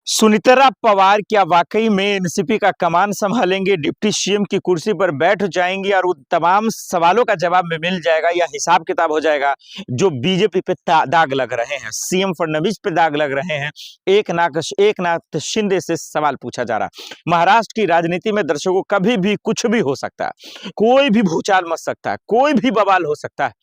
सुनीता पवार क्या वाकई में एनसीपी का कमान संभालेंगे, डिप्टी सीएम की कुर्सी पर बैठ जाएंगी और उन तमाम सवालों का जवाब में मिल जाएगा या हिसाब किताब हो जाएगा जो बीजेपी पे दाग लग रहे हैं, सीएम फडणवीस पे दाग लग रहे हैं। एकनाथ शिंदे से सवाल पूछा जा रहा है। महाराष्ट्र की राजनीति में दर्शकों कभी भी कुछ भी हो सकता है, कोई भी भूचाल मच सकता है, कोई भी बवाल हो सकता है,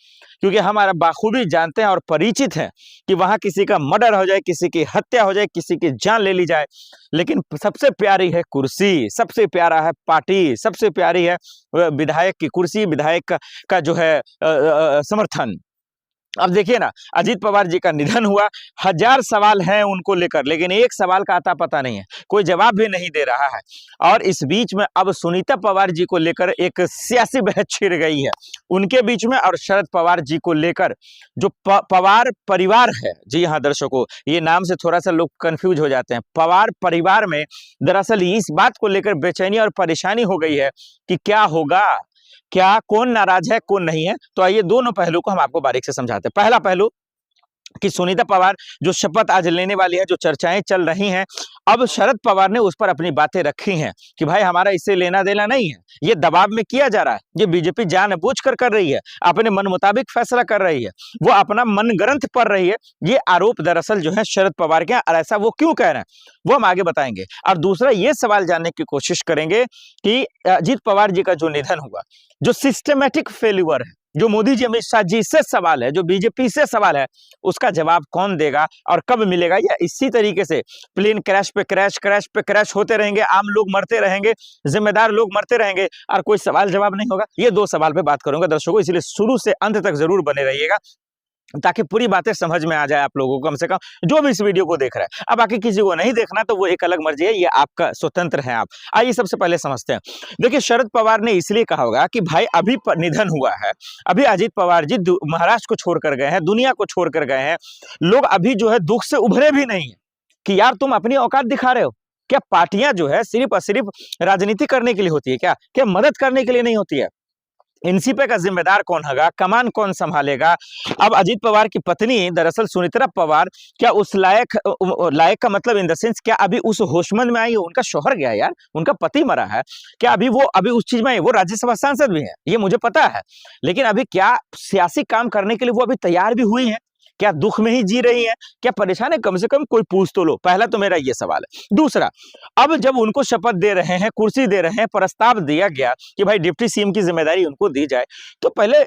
क्योंकि हमारा बाखूबी जानते हैं और परिचित हैं कि वहां किसी का मर्डर हो जाए, किसी की हत्या हो जाए, किसी की जान ले ली जाए, लेकिन सबसे प्यारी है कुर्सी, सबसे प्यारा है पार्टी, सबसे प्यारी है विधायक की कुर्सी, विधायक का जो है समर्थन। अब देखिए ना, अजीत पवार जी का निधन हुआ, हजार सवाल हैं उनको लेकर, लेकिन एक सवाल का आता पता नहीं है, कोई जवाब भी नहीं दे रहा है। और इस बीच में अब सुनीता पवार जी को लेकर एक सियासी बहस छिड़ गई है उनके बीच में और शरद पवार जी को लेकर। जो पवार परिवार है, जी हाँ दर्शकों, ये नाम से थोड़ा सा लोग कंफ्यूज हो जाते हैं। पवार परिवार में दरअसल इस बात को लेकर बेचैनी और परेशानी हो गई है कि क्या होगा, क्या कौन नाराज है कौन नहीं है। तो आइए दोनों पहलू को हम आपको बारीक से समझाते हैं। पहला पहलू कि सुनीता पवार जो शपथ आज लेने वाली है, जो चर्चाएं चल रही हैं, अब शरद पवार ने उस पर अपनी बातें रखी हैं कि भाई हमारा इससे लेना देना नहीं है, ये दबाव में किया जा रहा है, ये बीजेपी जानबूझकर कर रही है, अपने मन मुताबिक फैसला कर रही है, वो अपना मन ग्रंथ पढ़ रही है। ये आरोप दरअसल जो है शरद पवार के, और ऐसा वो क्यों कह रहे हैं वो हम आगे बताएंगे। और दूसरा ये सवाल जानने की कोशिश करेंगे कि अजीत पवार जी का जो निधन हुआ, जो सिस्टमेटिक फेल्यूर है, जो मोदी जी अमित शाह जी से सवाल है, जो बीजेपी से सवाल है, उसका जवाब कौन देगा और कब मिलेगा? या इसी तरीके से प्लेन क्रैश पे क्रैश, क्रैश पे क्रैश होते रहेंगे, आम लोग मरते रहेंगे, जिम्मेदार लोग मरते रहेंगे और कोई सवाल जवाब नहीं होगा? ये दो सवाल पे बात करूंगा दर्शकों, इसलिए शुरू से अंत तक जरूर बने रहिएगा ताकि पूरी बातें समझ में आ जाए आप लोगों को, कम से कम जो भी इस वीडियो को देख रहा है। अब बाकी किसी को नहीं देखना तो वो एक अलग मर्जी है, ये आपका स्वतंत्र है आप। आइए सबसे पहले समझते हैं। देखिए, शरद पवार ने इसलिए कहा होगा कि भाई अभी निधन हुआ है, अभी अजीत पवार जी महाराष्ट्र को छोड़कर गए हैं, दुनिया को छोड़कर गए हैं, लोग अभी जो है दुख से उभरे भी नहीं है कि यार तुम अपनी औकात दिखा रहे हो क्या? पार्टियां जो है सिर्फ और सिर्फ राजनीति करने के लिए होती है क्या? क्या मदद करने के लिए नहीं होती है? एनसीपी का जिम्मेदार कौन होगा, कमान कौन संभालेगा? अब अजीत पवार की पत्नी दरअसल सुनीता पवार क्या उस लायक का मतलब इन द सेंस क्या अभी उस होशमंद में आई है? उनका शौहर गया यार, उनका पति मरा है, क्या अभी वो उस चीज में आई? वो राज्यसभा सांसद भी है, ये मुझे पता है, लेकिन अभी क्या सियासी काम करने के लिए वो अभी तैयार भी हुई है? क्या दुख में ही जी रही है? क्या परेशान है? कम से कम कोई पूछ तो लो। पहला तो मेरा ये सवाल है। दूसरा, अब जब उनको शपथ दे रहे हैं, कुर्सी दे रहे हैं, प्रस्ताव दिया गया कि भाई डिप्टी सीएम की जिम्मेदारी उनको दी जाए, तो पहले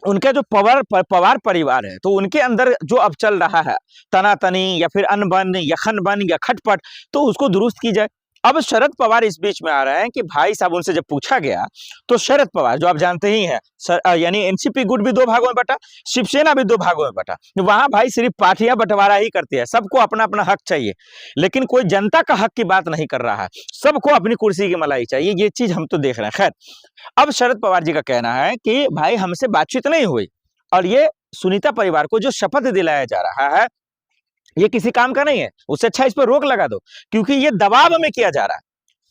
उनका जो पवार परिवार है, तो उनके अंदर जो अब चल रहा है तनातनी या फिर अनबन या खनबन या खटपट, तो उसको दुरुस्त की जाए। अब शरद पवार इस बीच में आ रहे हैं कि भाई साहब, उनसे जब पूछा गया तो शरद पवार जो आप जानते ही हैं, यानी एनसीपी गुट भी दो भागों में बटा, शिवसेना भी दो भागों में बटा, वहां भाई सिर्फ पार्टियां बंटवारा ही करती है, सबको अपना अपना हक चाहिए, लेकिन कोई जनता का हक की बात नहीं कर रहा है, सबको अपनी कुर्सी की मलाई चाहिए। ये चीज हम तो देख रहे हैं। खैर, अब शरद पवार जी का कहना है कि भाई हमसे बातचीत नहीं हुई और ये सुनीता परिवार को जो शपथ दिलाया जा रहा है ये किसी काम का नहीं है, उससे अच्छा इस पर रोक लगा दो, क्योंकि ये दबाव में किया जा रहा है।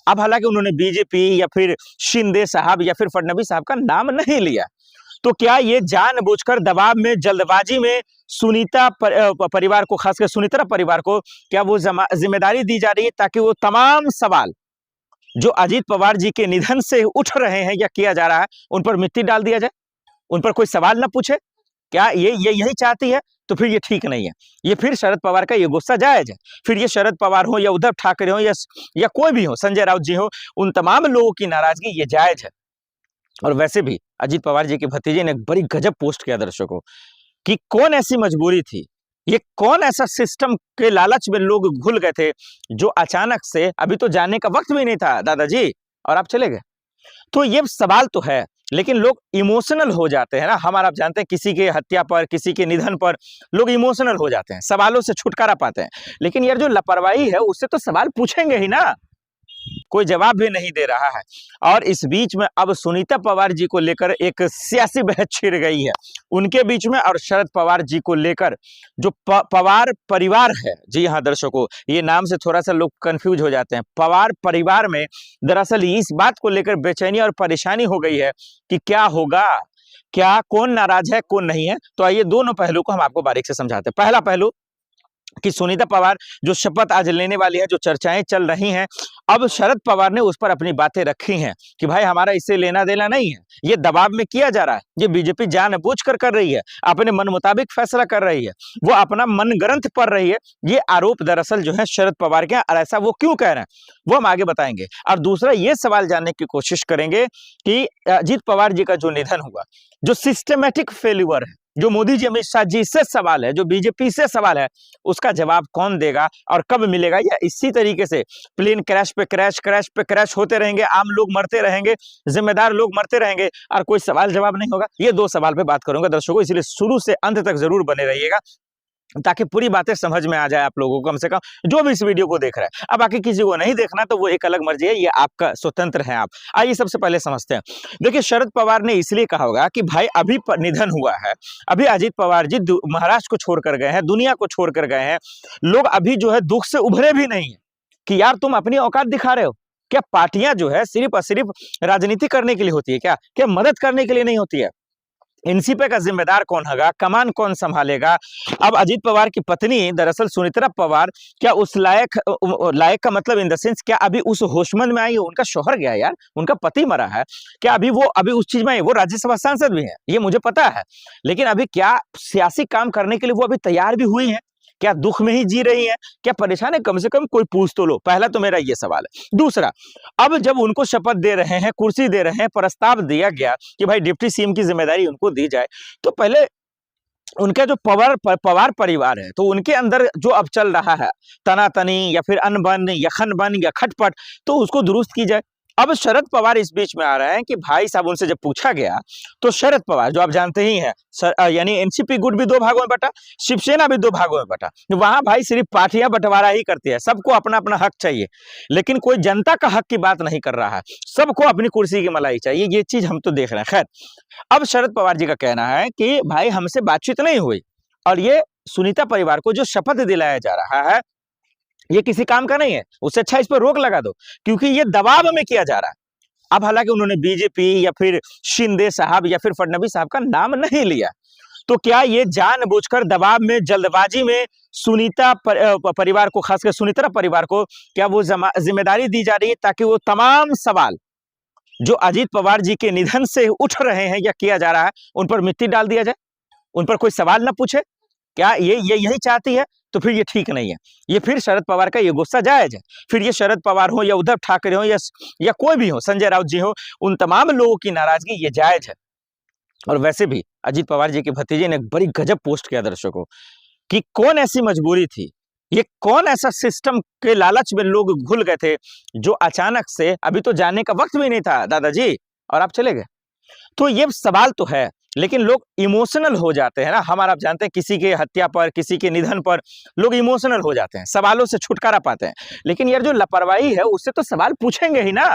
अब हालांकि उन्होंने बीजेपी या फिर शिंदे साहब या फिर फडणवीस साहब का नाम नहीं लिया, तो क्या ये जानबूझकर दबाव में, जल्दबाजी में सुनीता परिवार को, खासकर सुनीता परिवार को, क्या वो जिम्मेदारी दी जा रही है ताकि वो तमाम सवाल जो अजीत पवार जी के निधन से उठ रहे हैं या किया जा रहा है उन पर मिट्टी डाल दिया जाए, उन पर कोई सवाल ना पूछे? क्या ये यही चाहती है? तो फिर ये ठीक नहीं है। ये फिर शरद पवार का ये गुस्सा जायज है। फिर ये शरद पवार हो या उद्धव ठाकरे हो या कोई भी हो, संजय राउत जी हो, उन तमाम लोगों की नाराजगी ये जायज है। और वैसे भी अजीत पवार जी के भतीजे ने एक बड़ी गजब पोस्ट किया दर्शकों कि कौन ऐसी मजबूरी थी, ये कौन ऐसा सिस्टम के लालच में लोग घुल गए थे जो अचानक से, अभी तो जाने का वक्त भी नहीं था दादाजी और आप चले गए। तो ये सवाल तो है, लेकिन लोग इमोशनल हो जाते हैं ना। हमारा आप जानते हैं किसी के हत्या पर, किसी के निधन पर लोग इमोशनल हो जाते हैं, सवालों से छुटकारा पाते हैं, लेकिन यार जो लापरवाही है उससे तो सवाल पूछेंगे ही ना। कोई जवाब भी नहीं दे रहा है। और इस बीच में अब सुनीता पवार जी को लेकर एक सियासी बहस छिड़ गई है उनके बीच में और शरद पवार जी को लेकर। जो पवार परिवार है, जी हाँ दर्शकों, ये नाम से थोड़ा सा लोग कंफ्यूज हो जाते हैं। पवार परिवार में दरअसल इस बात को लेकर बेचैनी और परेशानी हो गई है कि क्या होगा, क्या कौन नाराज है कौन नहीं है। तो आइए दोनों पहलू को हम आपको बारीक से समझाते हैं। पहला पहलू कि सुनीता पवार जो शपथ आज लेने वाली है, जो चर्चाएं चल रही हैं, अब शरद पवार ने उस पर अपनी बातें रखी हैं कि भाई हमारा इससे लेना देना नहीं है, ये दबाव में किया जा रहा है, ये बीजेपी जानबूझकर कर रही है, अपने मन मुताबिक फैसला कर रही है, वो अपना मनगढ़ंत पढ़ रही है। ये आरोप दरअसल जो है शरद पवार के हैं, और ऐसा वो क्यों कह रहे हैं वो हम आगे बताएंगे। और दूसरा ये सवाल जानने की कोशिश करेंगे कि अजीत पवार जी का जो निधन हुआ, जो सिस्टमेटिक फेल्यूर है, जो मोदी जी अमित शाह जी से सवाल है, जो बीजेपी से सवाल है, उसका जवाब कौन देगा और कब मिलेगा? या इसी तरीके से प्लेन क्रैश पे क्रैश, क्रैश पे क्रैश होते रहेंगे, आम लोग मरते रहेंगे, जिम्मेदार लोग मरते रहेंगे और कोई सवाल जवाब नहीं होगा? ये दो सवाल पे बात करूंगा दर्शकों, इसलिए शुरू से अंत तक जरूर बने रहिएगा ताकि पूरी बातें समझ में आ जाए आप लोगों को, कम से कम जो भी इस वीडियो को देख रहा है। अब बाकी किसी को नहीं देखना तो वो एक अलग मर्जी है, ये आपका स्वतंत्र है आप। आइए सबसे पहले समझते हैं। देखिए, शरद पवार ने इसलिए कहा होगा कि भाई अभी निधन हुआ है, अभी अजीत पवार जी महाराष्ट्र को छोड़कर गए हैं, दुनिया को छोड़कर गए हैं, लोग अभी जो है दुख से उभरे भी नहीं है कि यार तुम अपनी औकात दिखा रहे हो क्या? पार्टियां जो है सिर्फ और सिर्फ राजनीति करने के लिए होती है क्या? क्या मदद करने के लिए नहीं होती है? एनसीपी का जिम्मेदार कौन होगा? कमान कौन संभालेगा? अब अजीत पवार की पत्नी दरअसल सुनीता पवार क्या उस लायक लायक का मतलब इन द सेंस क्या अभी उस होशमंद में आई है? उनका शौहर गया यार, उनका पति मरा है, क्या अभी वो उस चीज में आई? वो राज्यसभा सांसद भी है, ये मुझे पता है, लेकिन अभी क्या सियासी काम करने के लिए वो अभी तैयार भी हुई है? क्या दुख में ही जी रही है? क्या परेशान है? कम से कम कोई पूछ तो लो। पहला तो मेरा ये सवाल है। दूसरा, अब जब उनको शपथ दे रहे हैं, कुर्सी दे रहे हैं, प्रस्ताव दिया गया कि भाई डिप्टी सीएम की जिम्मेदारी उनको दी जाए, तो पहले उनका जो पवार परिवार है, तो उनके अंदर जो अब चल रहा है तनातनी या फिर अनबन या खनबन या खटपट, तो उसको दुरुस्त की जाए। अब शरद पवार इस बीच में आ रहे हैं कि भाई साहब, उनसे जब पूछा गया तो शरद पवार जो आप जानते ही हैं, यानी एनसीपी गुट भी दो भागों में बटा, शिवसेना भी दो भागों में बटा, वहां भाई सिर्फ पार्टियां बंटवारा ही करती है, सबको अपना अपना हक चाहिए, लेकिन कोई जनता का हक की बात नहीं कर रहा है, सबको अपनी कुर्सी की मलाई चाहिए। ये चीज हम तो देख रहे हैं। खैर, अब शरद पवार जी का कहना है कि भाई हमसे बातचीत नहीं हुई और ये सुनीता परिवार को जो शपथ दिलाया जा रहा है ये किसी काम का नहीं है, उससे अच्छा इस पर रोक लगा दो, क्योंकि ये दबाव में किया जा रहा है। अब हालांकि उन्होंने बीजेपी या फिर शिंदे साहब या फिर फडणवीस साहब का नाम नहीं लिया, तो क्या ये जानबूझकर दबाव में, जल्दबाजी में सुनीता परिवार को, खासकर सुनीता परिवार को क्या वो जिम्मेदारी दी जा रही है ताकि वो तमाम सवाल जो अजीत पवार जी के निधन से उठ रहे हैं या किया जा रहा है उन पर मिट्टी डाल दिया जाए, उन पर कोई सवाल ना पूछे? क्या ये यही चाहती है? तो फिर ये ठीक नहीं है। ये फिर शरद पवार का ये गुस्सा जायज है। फिर ये शरद पवार हो या उद्धव ठाकरे हो या कोई भी हो, संजय राउत जी हो, उन तमाम लोगों की नाराजगी ये जायज है। और वैसे भी अजीत पवार जी के भतीजे ने एक बड़ी गजब पोस्ट किया दर्शकों कि कौन ऐसी मजबूरी थी, ये कौन ऐसा सिस्टम के लालच में लोग घुल गए थे जो अचानक से, अभी तो जाने का वक्त भी नहीं था दादाजी और आप चले गए। तो ये सवाल तो है, लेकिन लोग इमोशनल हो जाते हैं ना। हमारा आप जानते हैं किसी के हत्या पर, किसी के निधन पर लोग इमोशनल हो जाते हैं, सवालों से छुटकारा पाते हैं, लेकिन यार जो लापरवाही है उससे तो सवाल पूछेंगे ही ना।